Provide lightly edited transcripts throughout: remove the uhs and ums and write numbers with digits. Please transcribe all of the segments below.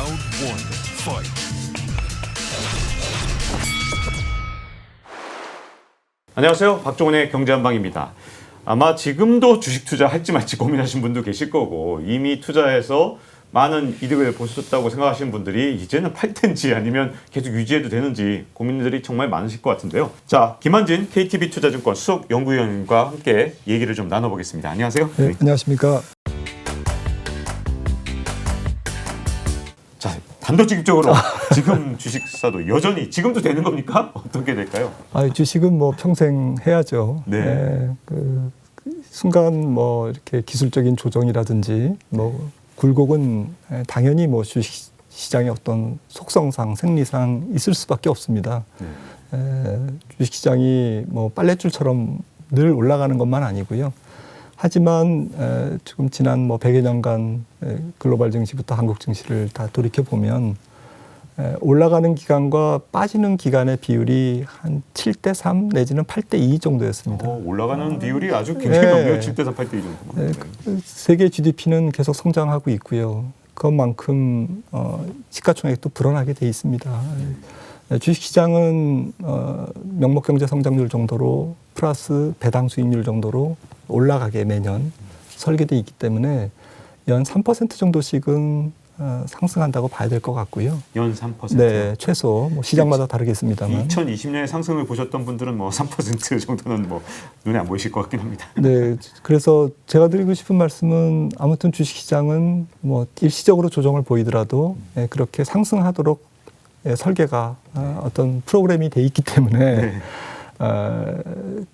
Round one, fight. 안녕하세요. 박종훈의 경제한방입니다. 아마 지금도 주식 투자할지 말지 고민하신 분도 계실 거고 이미 투자해서 많은 이득을 보셨다고 생각하시는 분들이 이제는 팔 텐지 아니면 계속 유지해도 되는지 고민들이 정말 많으실 것 같은데요. 자, 김한진 KTB 투자증권 수석 연구위원과 함께 얘기를 좀 나눠보겠습니다. 안녕하세요. 네, 안녕하십니까. 자, 단도직입적으로 지금 주식사도 여전히 지금도 되는 겁니까? 어떻게 될까요? 주식은 뭐 평생 해야죠. 네. 그 순간 뭐 이렇게 기술적인 조정이라든지 뭐 굴곡은 당연히 뭐 주식 시장의 어떤 속성상 생리상 있을 수밖에 없습니다. 주식 시장이 뭐 빨랫줄처럼 늘 올라가는 것만 아니고요. 하지만 지금 지난 뭐 100여 년간 글로벌 증시부터 한국 증시를 다 돌이켜 보면 올라가는 기간과 빠지는 기간의 비율이 한 7대3 내지는 8대2 정도였습니다. 올라가는 비율이 아주 굉장히 높네요. 7대3, 8대2 정도. 세계 GDP는 계속 성장하고 있고요. 그것만큼 시가총액도 불어나게 돼 있습니다. 주식시장은 명목경제 성장률 정도로 플러스 배당 수익률 정도로 올라가게 매년 설계되어 있기 때문에 연 3% 정도씩은 상승한다고 봐야 될 것 같고요. 연 3%? 네, 최소 뭐 시장마다 다르겠습니다만. 2020년에 상승을 보셨던 분들은 뭐 3% 정도는 뭐 눈에 안 보이실 것 같긴 합니다. 네, 그래서 제가 드리고 싶은 말씀은 아무튼 주식시장은 뭐 일시적으로 조정을 보이더라도 그렇게 상승하도록 설계가 어떤 프로그램이 돼 있기 때문에 네.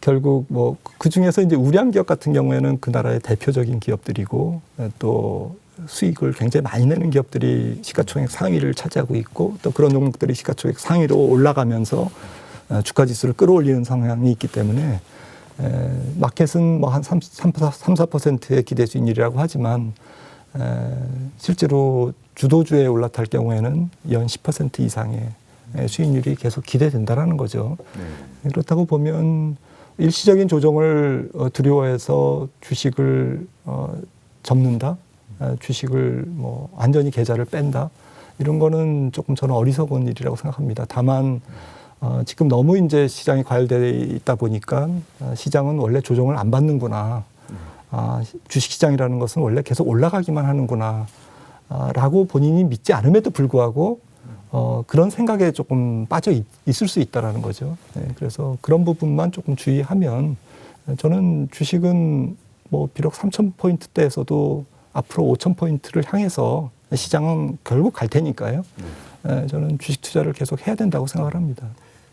결국 뭐 그 중에서 이제 우량 기업 같은 경우에는 그 나라의 대표적인 기업들이고 또 수익을 굉장히 많이 내는 기업들이 시가총액 상위를 차지하고 있고 또 그런 종목들이 시가총액 상위로 올라가면서 주가 지수를 끌어올리는 성향이 있기 때문에 마켓은 뭐 한 3~4%의 기대 수익률이라고 하지만 실제로 주도주에 올라탈 경우에는 연 10% 이상의 수익률이 계속 기대된다라는 거죠. 그렇다고 보면 일시적인 조정을 두려워해서 주식을 접는다, 주식을 뭐 완전히 계좌를 뺀다 이런 거는 조금 저는 어리석은 일이라고 생각합니다. 다만 지금 너무 이제 시장이 과열되어 있다 보니까 시장은 원래 조정을 안 받는구나. 주식시장이라는 것은 원래 계속 올라가기만 하는구나 라고 본인이 믿지 않음에도 불구하고 그런 생각에 조금 빠져 있을 수 있다라는 거죠. 그래서 그런 부분만 조금 주의하면 저는 주식은 뭐 비록 3,000포인트대에서도 앞으로 5,000포인트를 향해서 시장은 결국 갈 테니까요. 저는 주식 투자를 계속 해야 된다고 생각을 합니다.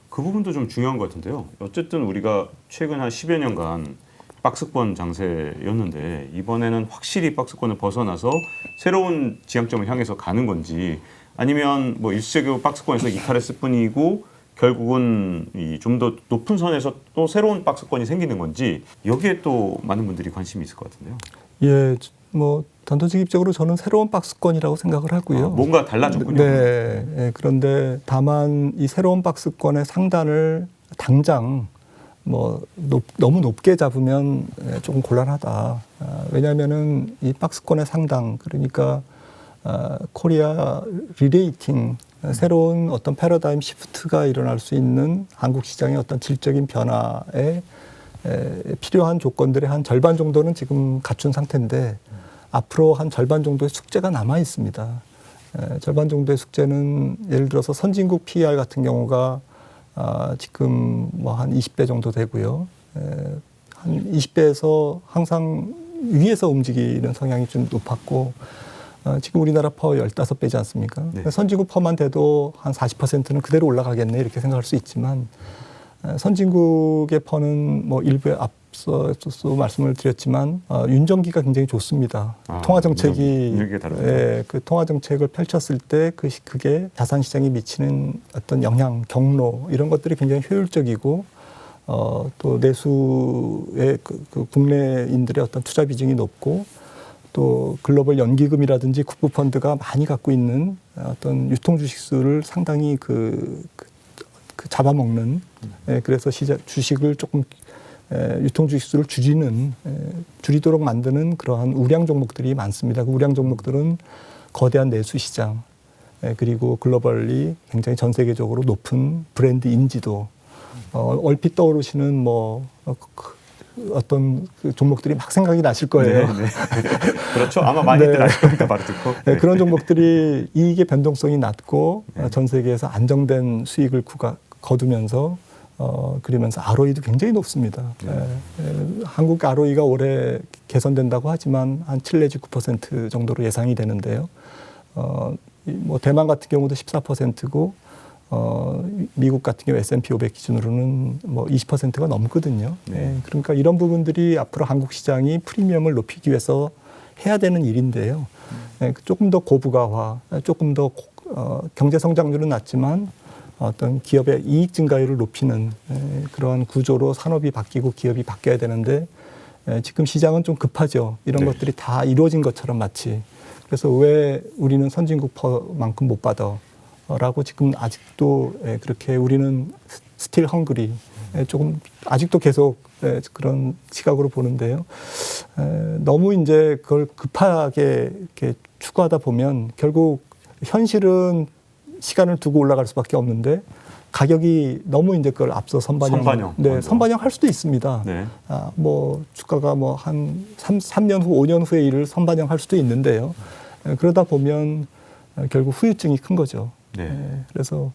그 부분도 좀 중요한 것 같은데요. 어쨌든 우리가 최근 한 10여 년간 박스권 장세였는데 이번에는 확실히 박스권을 벗어나서 새로운 지향점을 향해서 가는 건지 아니면 뭐 일시적으로 박스권에서 이탈했을 뿐이고 결국은 좀 더 높은 선에서 또 새로운 박스권이 생기는 건지 여기에 또 많은 분들이 관심이 있을 것 같은데요. 예, 뭐 단도직입적으로 저는 새로운 박스권이라고 생각을 하고요. 뭔가 달라졌군요. 네, 그런데 다만 이 새로운 박스권의 상단을 당장 뭐 너무 높게 잡으면 조금 곤란하다. 왜냐하면은 이 박스권의 상당 그러니까 코리아 리레이팅 새로운 어떤 패러다임 시프트가 일어날 수 있는 한국 시장의 어떤 질적인 변화에 필요한 조건들의 한 절반 정도는 지금 갖춘 상태인데 앞으로 한 절반 정도의 숙제가 남아 있습니다. 절반 정도의 숙제는 예를 들어서 선진국 PER 같은 경우가 지금 뭐 한 20배 정도 되고요. 한 20배에서 항상 위에서 움직이는 성향이 좀 높았고 지금 우리나라 퍼 15배지 않습니까? 네. 선진국 퍼만 돼도 한 40%는 그대로 올라가겠네 이렇게 생각할 수 있지만 선진국의 퍼는 뭐 일부에 앞서서 말씀을 드렸지만 윤정기가 굉장히 좋습니다. 통화 정책이 그 통화 정책을 펼쳤을 때 그게 자산 시장에 미치는 어떤 영향, 경로 이런 것들이 굉장히 효율적이고 또 내수의 그 국내인들의 어떤 투자 비중이 높고 또 글로벌 연기금이라든지 국부펀드가 많이 갖고 있는 어떤 유통주식수를 상당히 그 잡아먹는 그래서 주식을 조금 유통주식수를 줄이도록 만드는 그러한 우량 종목들이 많습니다. 그 우량 종목들은 거대한 내수시장 그리고 글로벌리 굉장히 전 세계적으로 높은 브랜드 인지도, 얼핏 떠오르시는 뭐 어떤 그 종목들이 막 생각이 나실 거예요. 네, 네. 그렇죠. 아마 많이들 아실 겁니다. 바로 듣고. 네, 그런 종목들이 이익의 변동성이 낮고 네. 전 세계에서 안정된 수익을 거두면서 그러면서 ROE도 굉장히 높습니다. 한국 ROE가 올해 개선된다고 하지만 한 7 내지 9% 정도로 예상이 되는데요. 뭐 대만 같은 경우도 14%고 미국 같은 경우 S&P 500 기준으로는 뭐 20%가 넘거든요. 네. 그러니까 이런 부분들이 앞으로 한국 시장이 프리미엄을 높이기 위해서 해야 되는 일인데요. 조금 더 고부가화, 조금 더 경제 성장률은 낮지만 어떤 기업의 이익 증가율을 높이는 그러한 구조로 산업이 바뀌고 기업이 바뀌어야 되는데 지금 시장은 좀 급하죠. 이런 네. 것들이 다 이루어진 것처럼 마치. 그래서 왜 우리는 선진국만큼 못 받아? 라고 지금 아직도 그렇게 우리는 스틸 헝그리 조금 아직도 계속 그런 시각으로 보는데요. 너무 이제 그걸 급하게 이렇게 추구하다 보면 결국 현실은 시간을 두고 올라갈 수밖에 없는데 가격이 너무 이제 그걸 앞서 선반영. 네, 선반영 할 수도 있습니다. 네. 뭐 주가가 뭐 한 3년 후, 5년 후에 이를 선반영 할 수도 있는데요. 그러다 보면 결국 후유증이 큰 거죠. 네. 그래서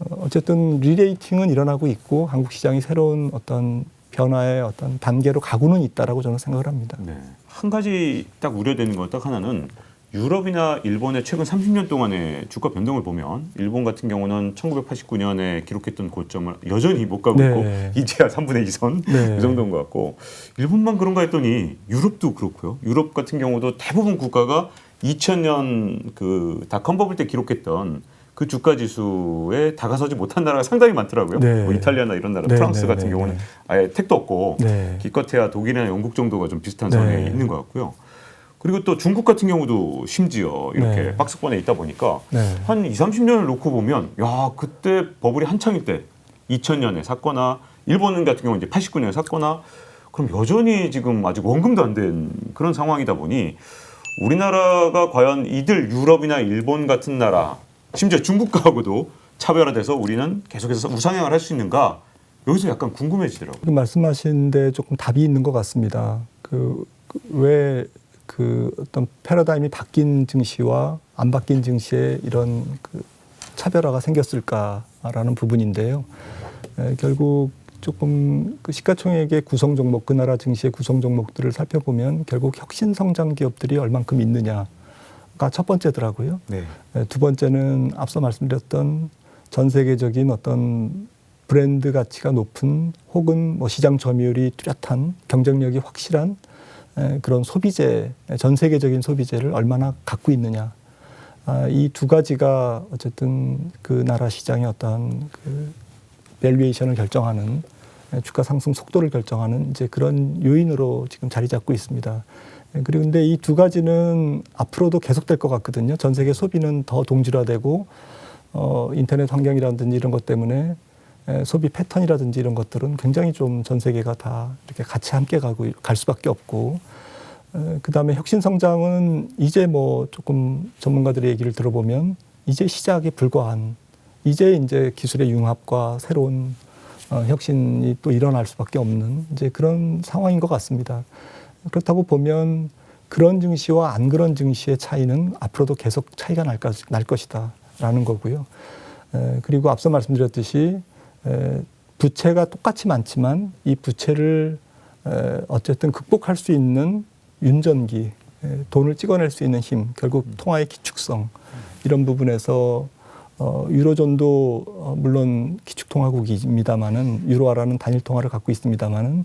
어쨌든 리레이팅은 일어나고 있고 한국 시장이 새로운 어떤 변화의 어떤 단계로 가고는 있다라고 저는 생각을 합니다. 네. 한 가지 딱 우려되는 건 딱 하나는 유럽이나 일본의 최근 30년 동안의 주가 변동을 보면 일본 같은 경우는 1989년에 기록했던 고점을 여전히 못 가고 네. 있고 이제야 3분의 2선 네. 그 정도인 것 같고 일본만 그런가 했더니 유럽도 그렇고요. 유럽 같은 경우도 대부분 국가가 2000년 그 닷컴 버블 때 기록했던 그 주가 지수에 다가서지 못한 나라가 상당히 많더라고요. 네. 뭐 이탈리아나 이런 나라, 네, 프랑스 네, 같은 네, 경우는 네. 아예 택도 없고 네. 기껏해야 독일이나 영국 정도가 좀 비슷한 선에 네. 있는 것 같고요. 그리고 또 중국 같은 경우도 심지어 이렇게 네. 박스권에 있다 보니까 네. 한 20, 30년을 놓고 보면 야 그때 버블이 한창일 때 2000년에 샀거나 일본 같은 경우 이제 89년에 샀거나 그럼 여전히 지금 아직 원금도 안 된 그런 상황이다 보니 우리나라가 과연 이들 유럽이나 일본 같은 나라 심지어 중국하고도 차별화돼서 우리는 계속해서 우상향을 할 수 있는가 여기서 약간 궁금해지더라고요. 그 말씀하신 데 조금 답이 있는 것 같습니다. 왜 그 어떤 패러다임이 바뀐 증시와 안 바뀐 증시에 이런 그 차별화가 생겼을까라는 부분인데요. 결국 조금 그 시가총액의 구성 종목, 그 나라 증시의 구성 종목들을 살펴보면 결국 혁신 성장 기업들이 얼만큼 있느냐가 첫 번째더라고요. 네. 두 번째는 앞서 말씀드렸던 전 세계적인 어떤 브랜드 가치가 높은 혹은 뭐 시장 점유율이 뚜렷한 경쟁력이 확실한 그런 소비재, 전 세계적인 소비재를 얼마나 갖고 있느냐. 이 두 가지가 어쨌든 그 나라 시장의 어떤 그 밸류에이션을 결정하는 주가 상승 속도를 결정하는 이제 그런 요인으로 지금 자리 잡고 있습니다. 그리고 근데 이 두 가지는 앞으로도 계속될 것 같거든요. 전 세계 소비는 더 동질화되고 인터넷 환경이라든지 이런 것 때문에 소비 패턴이라든지 이런 것들은 굉장히 좀 전 세계가 다 이렇게 같이 함께 갈 수밖에 없고 그다음에 혁신 성장은 이제 뭐 조금 전문가들의 얘기를 들어보면 이제 시작에 불과한 이제 기술의 융합과 새로운 혁신이 또 일어날 수밖에 없는 이제 그런 상황인 것 같습니다. 그렇다고 보면 그런 증시와 안 그런 증시의 차이는 앞으로도 계속 차이가 날 것이다라는 거고요. 그리고 앞서 말씀드렸듯이 부채가 똑같이 많지만 이 부채를 어쨌든 극복할 수 있는 윤전기, 돈을 찍어낼 수 있는 힘, 결국 통화의 기축성 이런 부분에서 유로존도 물론 기축통화국입니다만은 유로화라는 단일 통화를 갖고 있습니다만은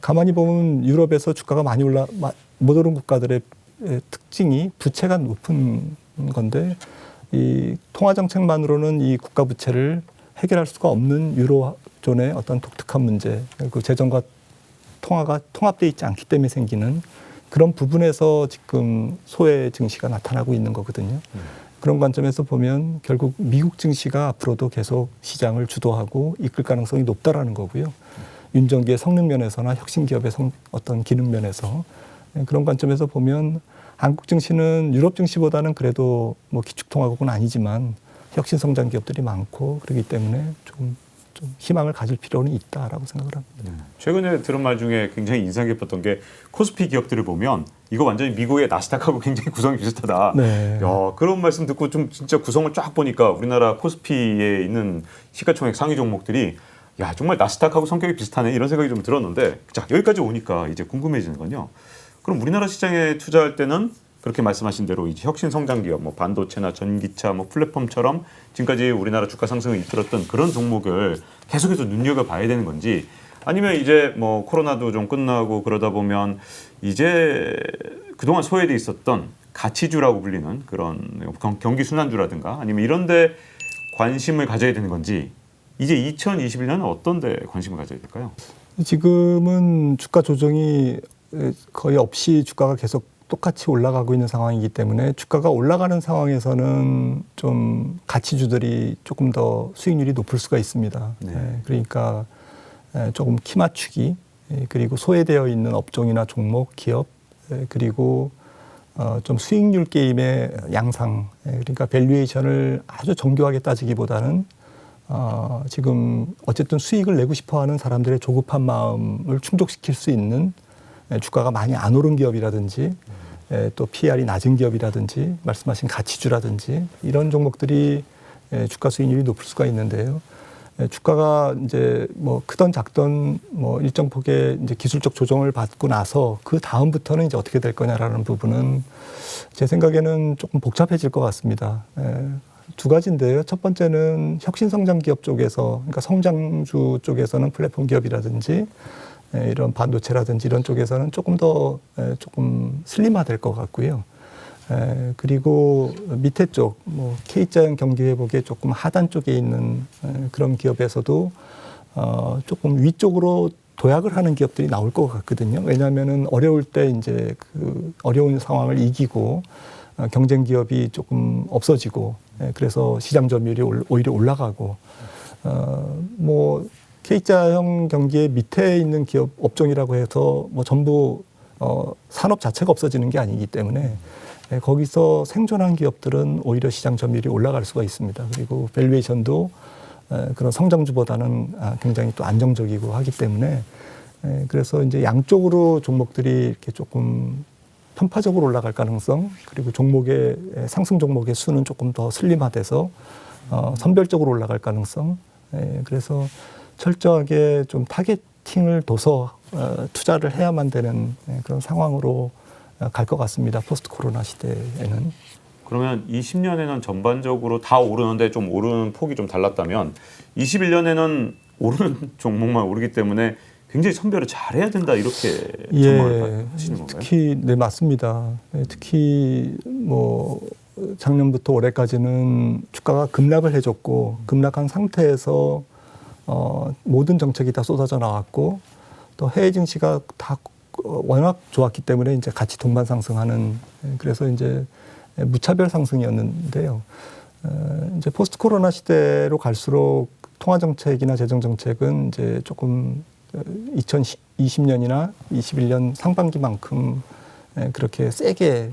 가만히 보면 유럽에서 주가가 많이 못 오른 국가들의 특징이 부채가 높은 건데 이 통화 정책만으로는 이 국가 부채를 해결할 수가 없는 유로존의 어떤 독특한 문제, 그 재정과 통화가 통합되어 있지 않기 때문에 생기는 그런 부분에서 지금 소외 증시가 나타나고 있는 거거든요. 그런 관점에서 보면 결국 미국 증시가 앞으로도 계속 시장을 주도하고 이끌 가능성이 높다라는 거고요. 윤전기의 성능 면에서나 혁신 기업의 어떤 기능 면에서 그런 관점에서 보면 한국 증시는 유럽 증시보다는 그래도 뭐 기축통화국은 아니지만 혁신 성장 기업들이 많고 그렇기 때문에 좀 희망을 가질 필요는 있다라고 생각을 합니다. 최근에 들은 말 중에 굉장히 인상 깊었던 게 코스피 기업들을 보면 이거 완전히 미국의 나스닥하고 굉장히 구성이 비슷하다. 네. 야, 그런 말씀 듣고 좀 진짜 구성을 쫙 보니까 우리나라 코스피에 있는 시가총액 상위 종목들이 야, 정말 나스닥하고 성격이 비슷하네 이런 생각이 좀 들었는데 자, 여기까지 오니까 이제 궁금해지는 건요. 그럼 우리나라 시장에 투자할 때는 그렇게 말씀하신 대로 이제 혁신 성장 기업, 뭐 반도체나 전기차, 뭐 플랫폼처럼 지금까지 우리나라 주가 상승을 이끌었던 그런 종목을 계속해서 눈여겨 봐야 되는 건지 아니면 이제 뭐 코로나도 좀 끝나고 그러다 보면 이제 그동안 소외돼 있었던 가치주라고 불리는 그런 경기 순환주라든가 아니면 이런데 관심을 가져야 되는 건지 이제 2021년은 어떤 데 관심을 가져야 될까요? 지금은 주가 조정이 거의 없이 주가가 계속 똑같이 올라가고 있는 상황이기 때문에 주가가 올라가는 상황에서는 좀 가치주들이 조금 더 수익률이 높을 수가 있습니다. 네. 그러니까 조금 키 맞추기 그리고 소외되어 있는 업종이나 종목, 기업 그리고 좀 수익률 게임의 양상 그러니까 밸류에이션을 아주 정교하게 따지기보다는 지금 어쨌든 수익을 내고 싶어하는 사람들의 조급한 마음을 충족시킬 수 있는 주가가 많이 안 오른 기업이라든지 또 PR이 낮은 기업이라든지 말씀하신 가치주라든지 이런 종목들이 주가 수익률이 높을 수가 있는데요. 주가가 이제 뭐 크던 작던 뭐 일정 폭의 이제 기술적 조정을 받고 나서 그 다음부터는 이제 어떻게 될 거냐라는 부분은 제 생각에는 조금 복잡해질 것 같습니다. 두 가지인데요. 첫 번째는 혁신성장 기업 쪽에서, 그러니까 성장주 쪽에서는 플랫폼 기업이라든지 이런 반도체라든지 이런 쪽에서는 조금 더 조금 슬림화될 것 같고요. 그리고 밑에 쪽, 뭐 K자형 경기 회복에 조금 하단 쪽에 있는 그런 기업에서도 조금 위쪽으로 도약을 하는 기업들이 나올 것 같거든요. 왜냐하면은 어려울 때 이제 그 어려운 상황을 이기고 경쟁 기업이 조금 없어지고 그래서 시장 점유율이 오히려 올라가고 뭐 K자형 경기의 밑에 있는 기업 업종이라고 해서 뭐 전부 산업 자체가 없어지는 게 아니기 때문에 거기서 생존한 기업들은 오히려 시장 점유율이 올라갈 수가 있습니다. 그리고 밸류에이션도 그런 성장주보다는 굉장히 또 안정적이고 하기 때문에 그래서 이제 양쪽으로 종목들이 이렇게 조금 편파적으로 올라갈 가능성 그리고 종목의 상승 종목의 수는 조금 더 슬림화돼서 선별적으로 올라갈 가능성 그래서 철저하게 좀 타겟팅을 둬서 투자를 해야만 되는 그런 상황으로 갈 것 같습니다. 포스트 코로나 시대에는. 그러면 20년에는 전반적으로 다 오르는데 좀 오르는 폭이 좀 달랐다면 21년에는 오르는 종목만 오르기 때문에 굉장히 선별을 잘해야 된다 이렇게 전망을 하시는 건가요? 특히 네 맞습니다. 특히 뭐 작년부터 올해까지는 주가가 급락을 해줬고 급락한 상태에서 모든 정책이 다 쏟아져 나왔고 또 해외 증시가 다 워낙 좋았기 때문에 이제 같이 동반 상승하는 그래서 이제 무차별 상승이었는데요. 이제 포스트 코로나 시대로 갈수록 통화 정책이나 재정 정책은 이제 조금 2020년이나 21년 상반기만큼 그렇게 세게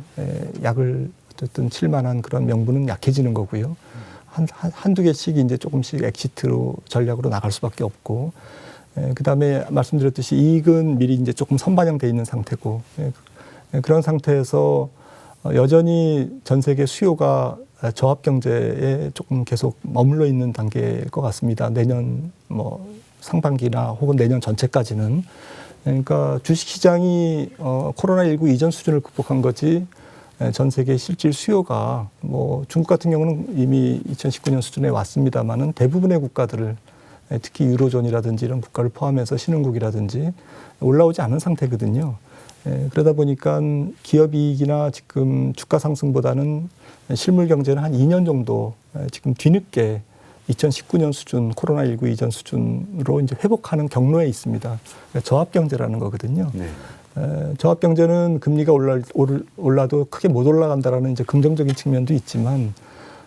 약을 어쨌든 칠 만한 그런 명분은 약해지는 거고요. 한두 개씩 이제 조금씩 엑시트로 전략으로 나갈 수밖에 없고 그다음에 말씀드렸듯이 이익은 미리 이제 조금 선반영돼 있는 상태고 그런 상태에서 여전히 전 세계 수요가 저합 경제에 조금 계속 머물러 있는 단계일 것 같습니다. 내년 뭐 상반기나 혹은 내년 전체까지는 그러니까 주식시장이 코로나19 이전 수준을 극복한 거지 전 세계 실질 수요가 뭐 중국 같은 경우는 이미 2019년 수준에 왔습니다만은 대부분의 국가들을 특히 유로존이라든지 이런 국가를 포함해서 신흥국이라든지 올라오지 않은 상태거든요. 그러다 보니까 기업이익이나 지금 주가 상승보다는 실물 경제는 한 2년 정도 지금 뒤늦게 2019년 수준, 코로나19 이전 수준으로 이제 회복하는 경로에 있습니다. 저합 경제라는 거거든요. 네. 저합 경제는 금리가 올라도 크게 못 올라간다라는 이제 긍정적인 측면도 있지만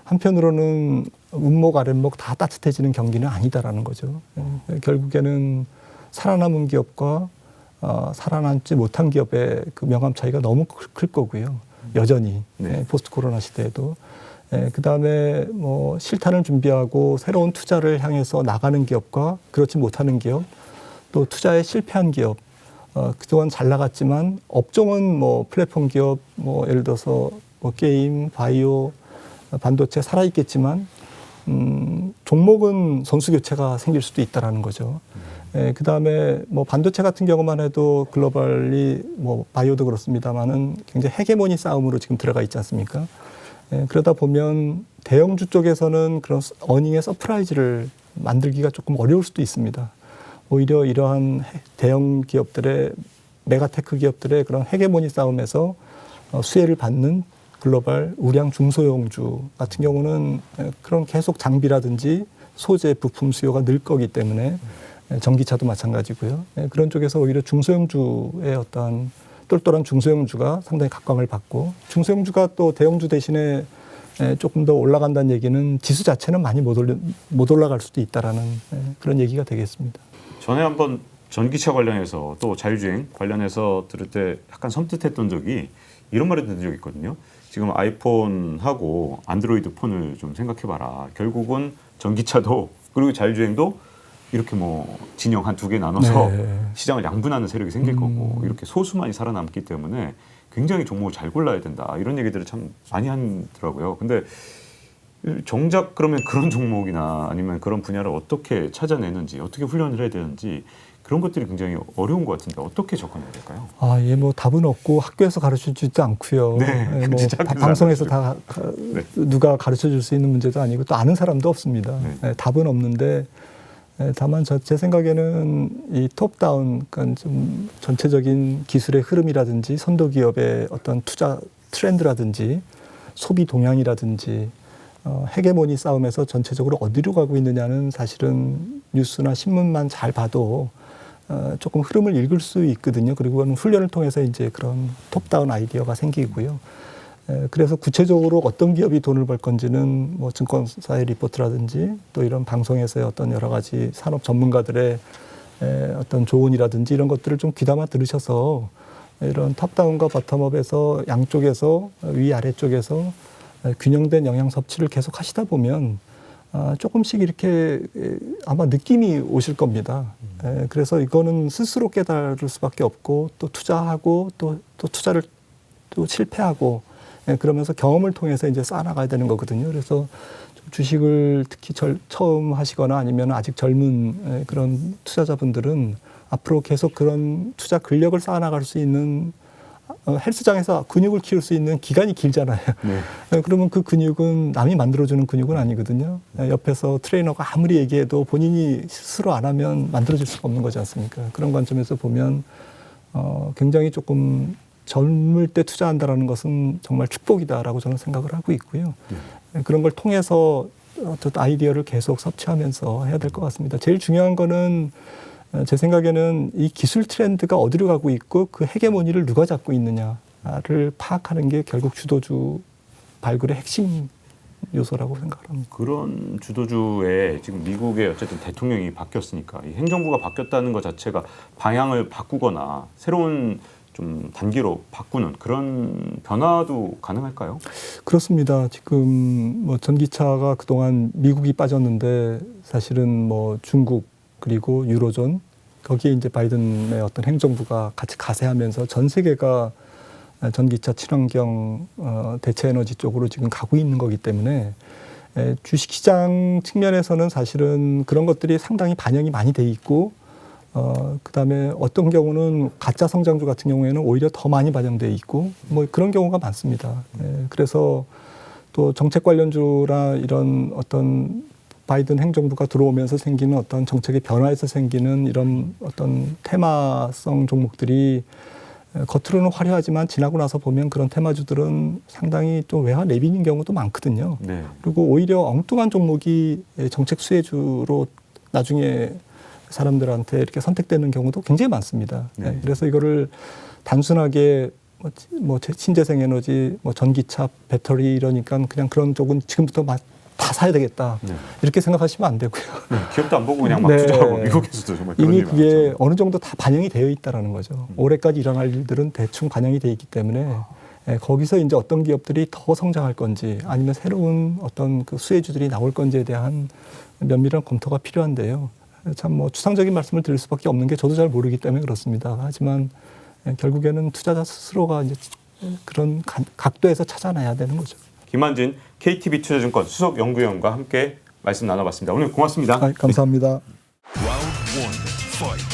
한편으로는 윗목 아랫목 다 따뜻해지는 경기는 아니다라는 거죠. 결국에는 살아남은 기업과 살아남지 못한 기업의 그 명암 차이가 너무 클 거고요. 여전히 네. 포스트 코로나 시대에도. 그다음에 뭐 실탄을 준비하고 새로운 투자를 향해서 나가는 기업과 그렇지 못하는 기업, 또 투자에 실패한 기업, 그동안 잘 나갔지만 업종은 뭐 플랫폼 기업, 뭐 예를 들어서 뭐 게임, 바이오, 반도체 살아있겠지만 종목은 선수 교체가 생길 수도 있다라는 거죠. 그다음에 뭐 반도체 같은 경우만 해도 글로벌리 뭐 바이오도 그렇습니다만은 굉장히 헤게모니 싸움으로 지금 들어가 있지 않습니까? 그러다 보면 대형주 쪽에서는 그런 어닝의 서프라이즈를 만들기가 조금 어려울 수도 있습니다. 오히려 이러한 대형 기업들의 메가테크 기업들의 그런 헤게모니 싸움에서 수혜를 받는 글로벌 우량 중소형주 같은 경우는 그런 계속 장비라든지 소재 부품 수요가 늘 거기 때문에 전기차도 마찬가지고요. 그런 쪽에서 오히려 중소형주의 어떠한 똘똘한 중소형주가 상당히 각광을 받고 중소형주가 또 대형주 대신에 조금 더 올라간다는 얘기는 지수 자체는 많이 못 올라갈 수도 있다라는 그런 얘기가 되겠습니다. 전에 한번 전기차 관련해서 또 자율주행 관련해서 들을 때 약간 섬뜩했던 적이 이런 말을 들은 적이 있거든요. 지금 아이폰하고 안드로이드 폰을 좀 생각해봐라. 결국은 전기차도 그리고 자율주행도 이렇게 뭐 진영 한 두 개 나눠서 시장을 양분하는 세력이 생길 거고 이렇게 소수만이 살아남기 때문에 굉장히 종목을 잘 골라야 된다. 이런 얘기들을 참 많이 하더라고요. 근데 정작 그러면 그런 종목이나 아니면 그런 분야를 어떻게 찾아내는지 어떻게 훈련을 해야 되는지 그런 것들이 굉장히 어려운 것 같은데 어떻게 접근해야 될까요? 예, 뭐 답은 없고 학교에서 가르쳐 주지도 않고요. 네, 뭐 진짜 방송에서 다 네. 누가 가르쳐 줄 수 있는 문제도 아니고 또 아는 사람도 없습니다. 답은 없는데 다만 제 생각에는 이 톱다운, 그러니까 좀 전체적인 기술의 흐름이라든지 선도 기업의 어떤 투자 트렌드라든지 소비 동향이라든지 헤게모니 싸움에서 전체적으로 어디로 가고 있느냐는 사실은 뉴스나 신문만 잘 봐도 조금 흐름을 읽을 수 있거든요. 그리고 그건 훈련을 통해서 이제 그런 톱다운 아이디어가 생기고요. 그래서 구체적으로 어떤 기업이 돈을 벌 건지는 뭐 증권사의 리포트라든지 또 이런 방송에서의 어떤 여러 가지 산업 전문가들의 어떤 조언이라든지 이런 것들을 좀 귀담아 들으셔서 이런 탑다운과 버텀업에서 양쪽에서 위아래쪽에서 균형된 영양 섭취를 계속 하시다 보면 조금씩 이렇게 아마 느낌이 오실 겁니다. 그래서 이거는 스스로 깨달을 수밖에 없고 또 투자하고 또 투자를 또 실패하고 그러면서 경험을 통해서 이제 쌓아나가야 되는 거거든요. 그래서 주식을 특히 처음 하시거나 아니면 아직 젊은 그런 투자자분들은 앞으로 계속 그런 투자 근력을 쌓아나갈 수 있는 헬스장에서 근육을 키울 수 있는 기간이 길잖아요. 네. 그러면 그 근육은 남이 만들어주는 근육은 아니거든요. 옆에서 트레이너가 아무리 얘기해도 본인이 스스로 안 하면 만들어질 수가 없는 거지 않습니까? 그런 관점에서 보면 굉장히 조금 젊을 때 투자한다라는 것은 정말 축복이다라고 저는 생각을 하고 있고요. 그런 걸 통해서 어떤 아이디어를 계속 섭취하면서 해야 될 것 같습니다. 제일 중요한 거는 제 생각에는 이 기술 트렌드가 어디로 가고 있고 그 헤게모니를 누가 잡고 있느냐를 파악하는 게 결국 주도주 발굴의 핵심 요소라고 생각을 합니다. 그런 주도주에 지금 미국의 어쨌든 대통령이 바뀌었으니까 이 행정부가 바뀌었다는 것 자체가 방향을 바꾸거나 새로운 좀 단계로 바꾸는 그런 변화도 가능할까요? 그렇습니다. 지금 뭐 전기차가 그동안 미국이 빠졌는데 사실은 뭐 중국 그리고 유로존 거기에 이제 바이든의 어떤 행정부가 같이 가세하면서 전 세계가 전기차 친환경 대체 에너지 쪽으로 지금 가고 있는 거기 때문에 주식시장 측면에서는 사실은 그런 것들이 상당히 반영이 많이 돼 있고 그다음에 어떤 경우는 가짜 성장주 같은 경우에는 오히려 더 많이 반영돼 있고 뭐 그런 경우가 많습니다. 그래서 또 정책 관련주나 이런 어떤 바이든 행정부가 들어오면서 생기는 어떤 정책의 변화에서 생기는 이런 어떤 테마성 종목들이 겉으로는 화려하지만 지나고 나서 보면 그런 테마주들은 상당히 또 외화 내비는 경우도 많거든요. 네. 그리고 오히려 엉뚱한 종목이 정책 수혜주로 나중에 사람들한테 이렇게 선택되는 경우도 굉장히 많습니다. 네. 그래서 이거를 단순하게 뭐 신재생 에너지, 뭐 전기차, 배터리 이러니까 그냥 그런 쪽은 지금부터 다 사야 되겠다. 네. 이렇게 생각하시면 안 되고요. 네. 기업도 안 보고 그냥 막 투자하고 미국에서도 정말 그런 이미 그게 많았죠. 어느 정도 다 반영이 되어 있다라는 거죠. 올해까지 일어날 일들은 대충 반영이 되어 있기 때문에 거기서 이제 어떤 기업들이 더 성장할 건지 아니면 새로운 어떤 그 수혜주들이 나올 건지에 대한 면밀한 검토가 필요한데요. 참 뭐 추상적인 말씀을 드릴 수밖에 없는 게 저도 잘 모르기 때문에 그렇습니다. 하지만 결국에는 투자자 스스로가 이제 그런 각도에서 찾아내야 되는 거죠. 김한진 KTB 투자증권 수석 연구위원과 함께 말씀 나눠봤습니다. 오늘 고맙습니다. 감사합니다. Round one, fight.